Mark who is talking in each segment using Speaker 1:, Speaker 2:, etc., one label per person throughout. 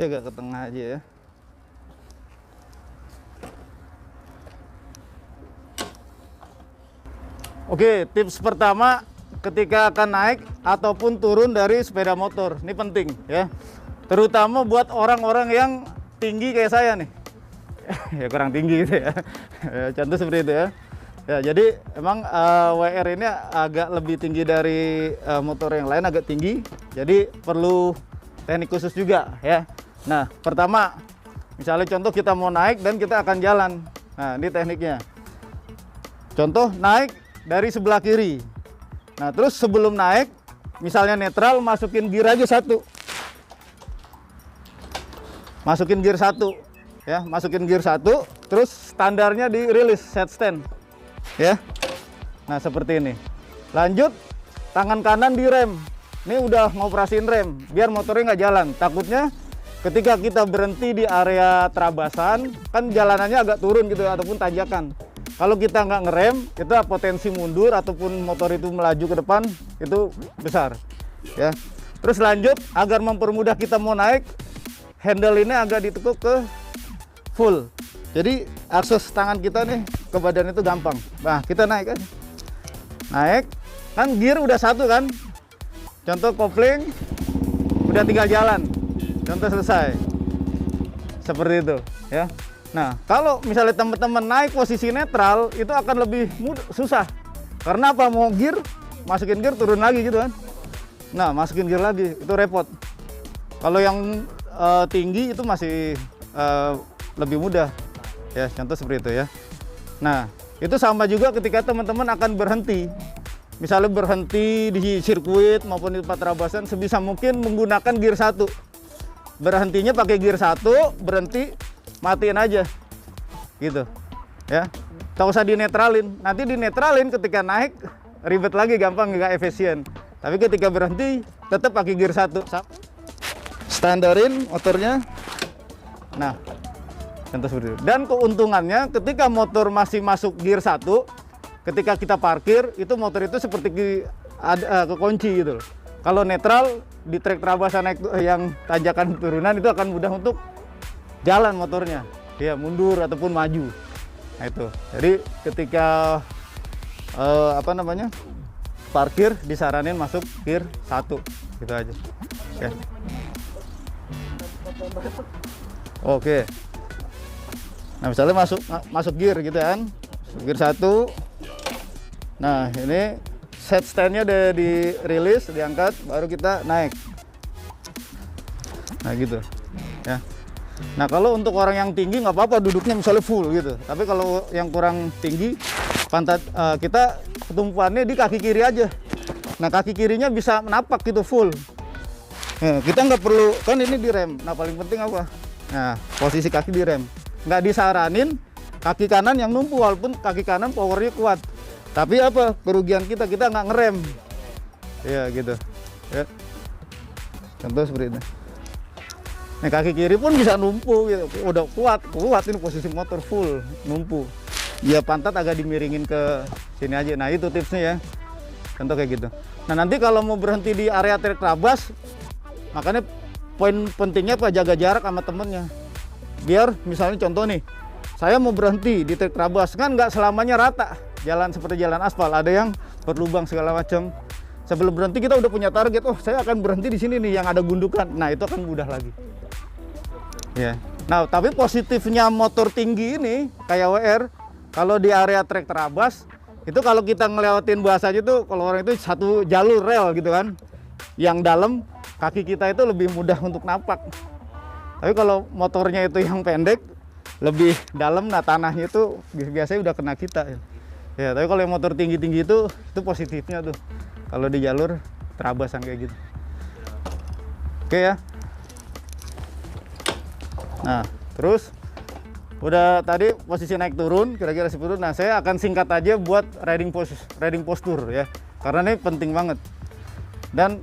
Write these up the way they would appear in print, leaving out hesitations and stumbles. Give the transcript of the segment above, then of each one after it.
Speaker 1: Saya agak ke tengah aja ya. Oke, tips pertama ketika akan naik ataupun turun dari sepeda motor. Ini penting ya. Terutama buat orang-orang yang tinggi kayak saya nih. Ya kurang tinggi gitu ya. Contoh seperti itu ya. Ya, jadi emang WR ini agak lebih tinggi dari motor yang lain, agak tinggi. Jadi perlu teknik khusus juga ya. Nah, pertama misalnya contoh kita mau naik dan kita akan jalan. Nah, ini tekniknya. Contoh naik dari sebelah kiri. Nah, terus sebelum naik, misalnya netral, masukin gear aja satu. Masukin gear satu, ya, masukin gear satu. Terus standarnya di release set stand, ya. Nah, seperti ini. Lanjut, tangan kanan di rem. Ini udah ngoperasiin rem, biar motornya nggak jalan. Takutnya ketika kita berhenti di area terabasan, kan jalanannya agak turun gitu, ataupun tanjakan. Kalau kita nggak ngerem, itu potensi mundur ataupun motor itu melaju ke depan itu besar, ya. Terus lanjut, agar mempermudah kita mau naik, handle ini agak ditekuk ke full. Jadi akses tangan kita nih ke badan itu gampang. Nah, kita naik aja. Naik, kan gear udah satu kan. Contoh kopling, udah tinggal jalan. Contoh selesai. Seperti itu, ya. Nah, kalau misalnya teman-teman naik posisi netral, itu akan lebih susah. Karena apa? Mau gear, masukin gear, turun lagi gitu kan. Nah, masukin gear lagi, itu repot. Kalau yang tinggi itu masih lebih mudah. Ya, contoh seperti itu ya. Nah, itu sama juga ketika teman-teman akan berhenti. Misalnya berhenti di sirkuit maupun di tempat terabasan, sebisa mungkin menggunakan gear satu. Berhentinya pakai gear satu, berhenti, matiin aja gitu ya, tak usah dinetralin. Nanti dinetralin ketika naik ribet lagi, gampang, nggak efisien. Tapi ketika berhenti tetap pakai gear satu, standarin motornya. Nah, contoh seperti itu. Dan keuntungannya ketika motor masih masuk gear satu, ketika kita parkir itu motor itu seperti ada kekunci gitu loh. Kalau netral di trek terabasan naik yang tanjakan turunan itu akan mudah untuk jalan motornya, ya, mundur ataupun maju. Nah, itu. Jadi ketika parkir disaranin masuk gear 1, gitu aja. Ya. Oke. Nah, misalnya masuk gear gitu kan, gear 1. Nah, ini set standnya udah di release, diangkat, baru kita naik. Nah, gitu. Ya. Nah, kalau untuk orang yang tinggi nggak apa-apa duduknya misalnya full gitu. Tapi kalau yang kurang tinggi, pantat kita tumpuannya di kaki kiri aja. Nah, kaki kirinya bisa menapak gitu full. Nah, kita nggak perlu, kan ini di rem. Nah, paling penting apa? Nah, posisi kaki di rem. Nggak disaranin kaki kanan yang numpu, walaupun kaki kanan powernya kuat. Tapi apa? Kerugian kita nggak ngerem. Ya gitu. Ya. Contoh seperti ini. Nah, kaki kiri pun bisa numpu gitu. Udah kuat ini posisi motor full numpu. Ya, pantat agak dimiringin ke sini aja. Nah, itu tipsnya ya. Contoh kayak gitu. Nah, nanti kalau mau berhenti di area trek terabas, makanya poin pentingnya apa? Jaga jarak sama temennya. Biar misalnya contoh nih, saya mau berhenti di trek terabas, kan nggak selamanya rata. Jalan seperti jalan aspal, ada yang berlubang segala macam. Sebelum berhenti kita udah punya target. Oh, saya akan berhenti di sini nih yang ada gundukan. Nah, itu akan mudah lagi. Ya. Nah, tapi positifnya motor tinggi ini kayak WR, kalau di area trek terabas itu kalau kita ngelewatin bahasanya tuh, kalau orang itu satu jalur rel gitu kan, yang dalam kaki kita itu lebih mudah untuk napak. Tapi kalau motornya itu yang pendek, lebih dalam, nah tanahnya itu biasanya udah kena kita. Ya, tapi kalau yang motor tinggi-tinggi itu positifnya tuh, kalau di jalur terabasan kayak gitu. Oke ya. Nah, terus udah tadi posisi naik turun, kira-kira seperti itu. Nah, saya akan singkat aja buat riding posture ya, karena ini penting banget. Dan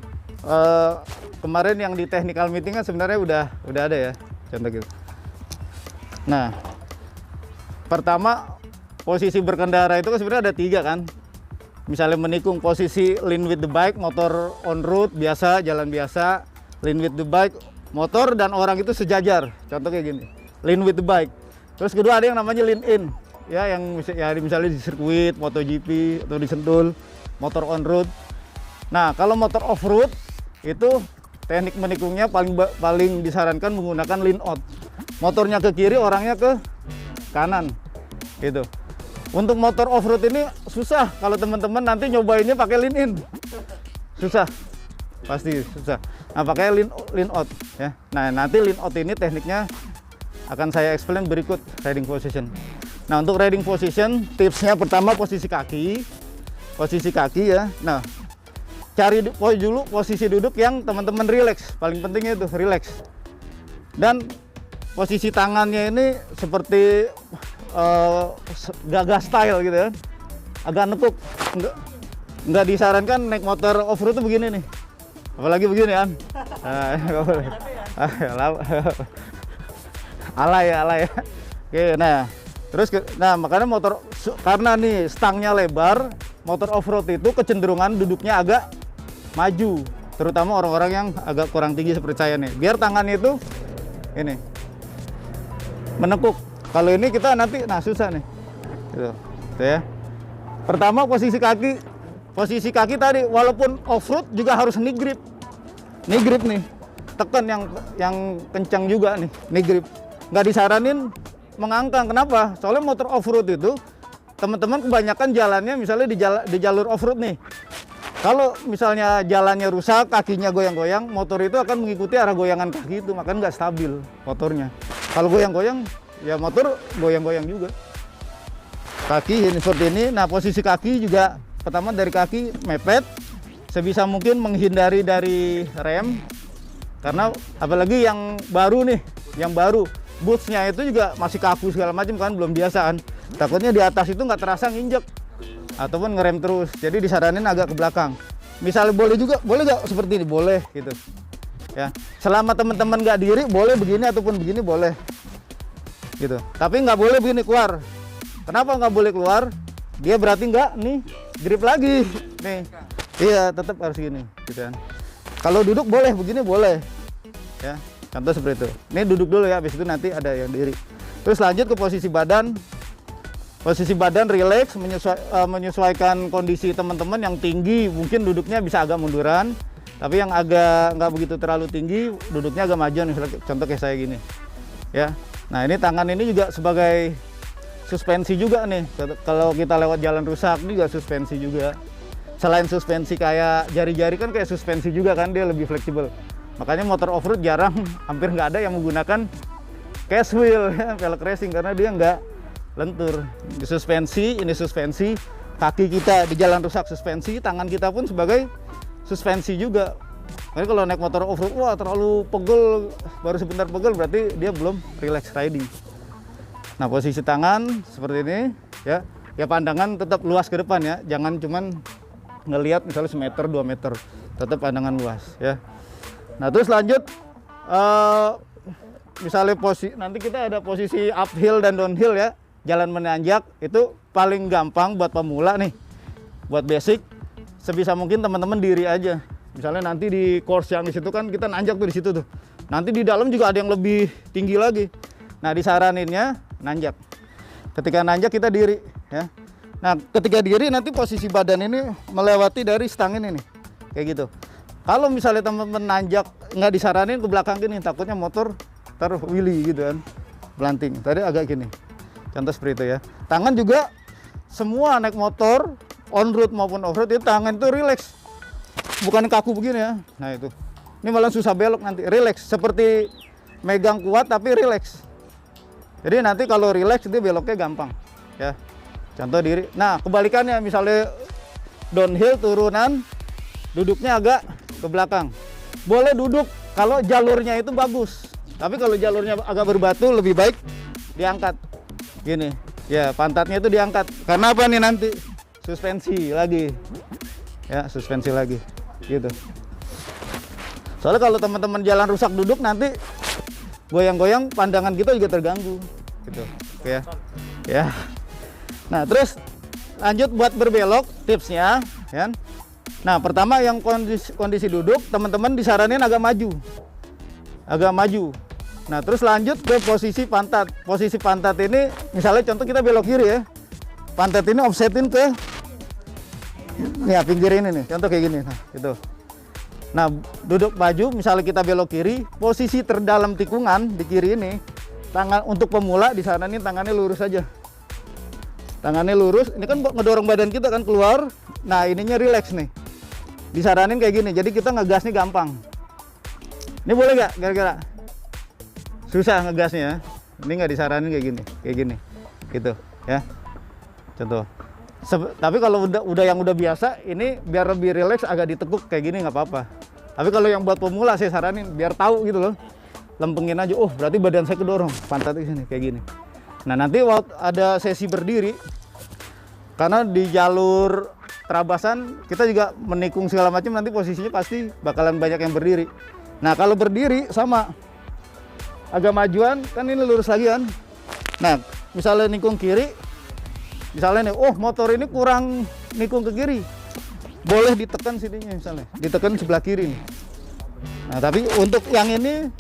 Speaker 1: kemarin yang di technical meeting kan sebenarnya udah ada ya, contoh gitu. Nah, pertama posisi berkendara itu kan sebenarnya ada 3 kan. Misalnya menikung posisi lean with the bike, motor on road biasa, jalan biasa, lean with the bike, motor dan orang itu sejajar. Contoh kayak gini, lean with the bike. Terus kedua ada yang namanya lean in, ya, yang misalnya di sirkuit, MotoGP atau di Sentul, motor on road. Nah, kalau motor off road itu teknik menikungnya paling disarankan menggunakan lean out. Motornya ke kiri, orangnya ke kanan, gitu. Untuk motor off road ini susah kalau teman-teman nanti nyobainnya pakai lean in, susah, pasti susah. Nah, pakai lean out, ya. Nah, nanti lean out ini tekniknya akan saya explain berikut riding position. Nah, untuk riding position tipsnya pertama posisi kaki ya. Nah, cari dulu posisi duduk yang teman-teman relax, paling pentingnya itu relax. Dan posisi tangannya ini seperti gagah style gitu ya, agak nekuk. Nggak disarankan naik motor off road tuh begini nih, apalagi begini kan. Nggak boleh. Alay ya. Oke, nah terus makanya motor, karena nih stangnya lebar, motor off road itu kecenderungan duduknya agak maju, terutama orang-orang yang agak kurang tinggi seperti saya nih, biar tangannya itu ini menekuk. Kalau ini kita nanti susah nih gitu ya. Pertama posisi kaki tadi walaupun off road juga harus knee grip nih, tekan yang kencang juga nih, knee grip. Nggak disaranin mengangkang. Kenapa? Soalnya motor off road itu teman-teman kebanyakan jalannya misalnya di jalur off road nih, kalau misalnya jalannya rusak, kakinya goyang-goyang, motor itu akan mengikuti arah goyangan kaki itu, makanya nggak stabil motornya. Kalau goyang-goyang ya motor goyang-goyang juga. Kaki ini seperti ini. Nah, posisi kaki juga pertama dari kaki mepet, sebisa mungkin menghindari dari rem, karena apalagi yang baru bootsnya itu juga masih kaku segala macam kan, belum biasa kan, takutnya di atas itu nggak terasa nginjek ataupun ngerem terus, jadi disaranin agak ke belakang. Misalnya boleh nggak seperti ini, boleh gitu ya, selama teman-teman nggak diri boleh begini ataupun begini boleh gitu, tapi nggak boleh begini keluar. Kenapa nggak boleh keluar? Dia berarti nggak nih grip lagi nih, iya tetap harus gini gitu kan. Kalau duduk boleh begini, boleh ya, contoh seperti itu. Ini duduk dulu ya, habis itu nanti ada yang diri. Terus lanjut ke posisi badan. Posisi badan relax, menyesuaikan kondisi teman-teman. Yang tinggi mungkin duduknya bisa agak munduran, tapi yang agak nggak begitu terlalu tinggi duduknya agak majuan, misalnya contoh kayak saya gini ya. Nah, ini tangan ini juga sebagai suspensi juga nih, kalau kita lewat jalan rusak ini juga suspensi juga. Selain suspensi kayak jari-jari kan kayak suspensi juga kan, dia lebih fleksibel. Makanya motor off road jarang, hampir nggak ada yang menggunakan cast wheel ya, velg racing, karena dia nggak lentur. Ini suspensi, kaki kita di jalan rusak suspensi, tangan kita pun sebagai suspensi juga. Jadi kalau naik motor off road, wah terlalu pegel, baru sebentar pegel, berarti dia belum relax riding. Nah, posisi tangan seperti ini ya, pandangan tetap luas ke depan ya, jangan cuman ngelihat misalnya 1 meter 2 meter, tetap pandangan luas ya. Nah, terus lanjut misalnya nanti kita ada posisi uphill dan downhill ya, jalan menanjak. Itu paling gampang buat pemula nih, buat basic. Sebisa mungkin teman-teman diri aja. Misalnya nanti di course yang di situ kan kita nanjak tuh di situ tuh. Nanti di dalam juga ada yang lebih tinggi lagi. Nah, disaraninnya nanjak. Ketika nanjak kita diri ya. Nah, ketika diri nanti posisi badan ini melewati dari stang ini nih, kayak gitu. Kalau misalnya teman-teman nanjak nggak disaranin ke belakang gini, takutnya motor terwili gitu kan, belanting. Tadi agak gini, contoh seperti itu ya. Tangan juga semua naik motor on road maupun off road itu tangan itu relax, bukan kaku begini ya. Nah, itu ini malah susah belok nanti. Relax seperti megang kuat tapi relax. Jadi nanti kalau relax itu beloknya gampang ya. Contoh diri. Nah, kebalikannya misalnya downhill turunan, duduknya agak ke belakang. Boleh duduk kalau jalurnya itu bagus. Tapi kalau jalurnya agak berbatu lebih baik diangkat. Gini. Ya, pantatnya itu diangkat. Karena apa nih nanti? Suspensi lagi. Ya, suspensi lagi. Gitu. Soalnya kalau teman-teman jalan rusak duduk nanti goyang-goyang, pandangan kita juga terganggu. Gitu. Oke ya. Ya. Nah, terus lanjut buat berbelok tipsnya ya. Nah, pertama yang kondisi duduk, teman-teman disaranin agak maju. agak maju. Nah, terus lanjut ke posisi pantat. Posisi pantat ini, misalnya contoh kita belok kiri ya. Pantat ini offsetin ke ya pinggir ini nih, contoh kayak gini. Nah, gitu. Nah, duduk maju, misalnya kita belok kiri, posisi terdalam tikungan di kiri ini, tangan untuk pemula di sana nih tangannya lurus aja. Tangannya lurus, ini kan ngedorong badan kita kan keluar. Nah, ininya relax nih. Disaranin kayak gini, jadi kita ngegasnya gampang. Ini boleh nggak kira-kira? Susah ngegasnya. Ini nggak disaranin kayak gini, gitu ya. Contoh. Tapi kalau udah yang udah biasa, ini biar lebih relax agak ditekuk kayak gini nggak apa-apa. Tapi kalau yang buat pemula saya saranin biar tahu gitu loh. Lempengin aja. Oh, berarti badan saya kedorong, pantatnya sini kayak gini. Nah, nanti waktu ada sesi berdiri, karena di jalur terabasan kita juga menikung segala macam, nanti posisinya pasti bakalan banyak yang berdiri. Nah, kalau berdiri sama agak majuan kan ini lurus lagi kan. Nah, misalnya nikung kiri, misalnya nih, oh motor ini kurang nikung ke kiri, boleh ditekan sininya, misalnya ditekan sebelah kiri nih. Nah, tapi untuk yang ini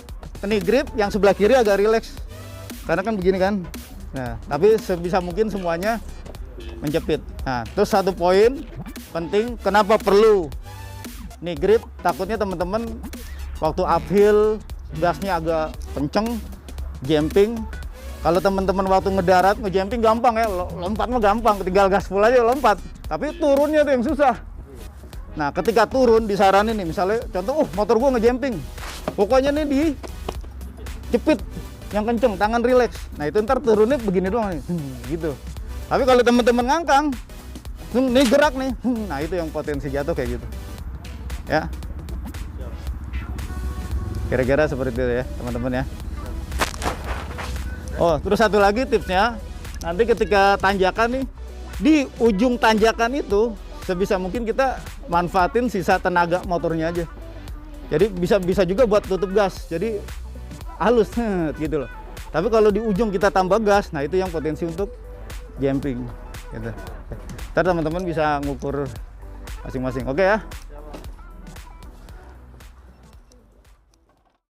Speaker 1: knee grip yang sebelah kiri agak relax karena kan begini kan. Nah, tapi sebisa mungkin semuanya menjepit. Nah, terus satu poin penting, kenapa perlu knee grip? Takutnya teman-teman waktu uphill gasnya agak kenceng, jumping. Kalau teman-teman waktu ngedarat, ngejumping gampang ya, lompat mah gampang, tinggal gas full aja lompat. Tapi turunnya tuh yang susah. Nah, ketika turun disaranin nih, misalnya contoh, motor gua ngejumping, pokoknya nih di jepit yang kenceng, tangan relax. Nah, itu ntar turunnya begini doang nih, gitu. Tapi kalau teman-teman ngangkang, nih gerak nih, nah itu yang potensi jatuh kayak gitu. Ya. Kira-kira seperti itu ya, teman-teman ya. Oh, terus satu lagi tipsnya, nanti ketika tanjakan nih, di ujung tanjakan itu sebisa mungkin kita manfaatin sisa tenaga motornya aja. Jadi bisa juga buat tutup gas, jadi halus gitu loh. Tapi kalau di ujung kita tambah gas, nah itu yang potensi untuk jumping gitu. Ntar teman-teman bisa ngukur masing-masing. Oke ya.